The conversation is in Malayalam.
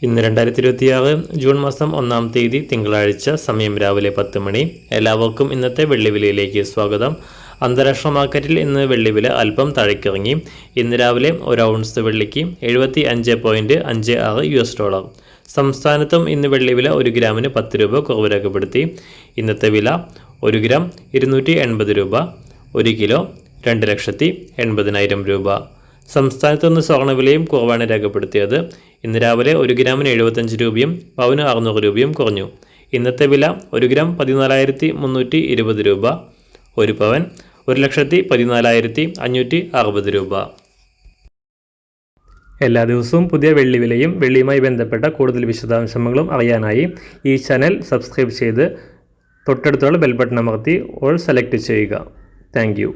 ഇന്ന് 2026 ജൂൺ മാസം 1-ാം തീയതി തിങ്കളാഴ്ച, സമയം രാവിലെ 10 മണി. എല്ലാവർക്കും ഇന്നത്തെ വെള്ളിവിലയിലേക്ക് സ്വാഗതം. അന്താരാഷ്ട്ര മാർക്കറ്റിൽ ഇന്ന് വെള്ളിവില അല്പം താഴേക്കിറങ്ങി. ഇന്ന് രാവിലെ ഒരു ഔൺസ് വെള്ളിക്ക് 75.56 $. സംസ്ഥാനത്തും ഇന്ന് വെള്ളിവില 1 ഗ്രാമിന് 10 രൂപ കുറവ് രേഖപ്പെടുത്തി. ഇന്നത്തെ വില 1 ഗ്രാം 280 രൂപ, 1 കിലോ 2,80,000 രൂപ. സംസ്ഥാനത്ത് നിന്ന് സ്വർണ്ണവിലയും കുറവാണ് രേഖപ്പെടുത്തിയത്. ഇന്ന് രാവിലെ 1 ഗ്രാമിന് 75 രൂപയും പവന് 600 രൂപയും കുറഞ്ഞു. ഇന്നത്തെ വില 1 ഗ്രാം 14,320 രൂപ, 1 പവൻ 1,14,560 രൂപ. എല്ലാ ദിവസവും പുതിയ വെള്ളിവിലയും വെള്ളിയുമായി ബന്ധപ്പെട്ട കൂടുതൽ വിശദാംശങ്ങളും അറിയാനായി ഈ ചാനൽ സബ്സ്ക്രൈബ് ചെയ്ത് തൊട്ടടുത്തുള്ള ബെൽ ബട്ടൺ അമർത്തി ഓൾ സെലക്ട് ചെയ്യുക. Thank you.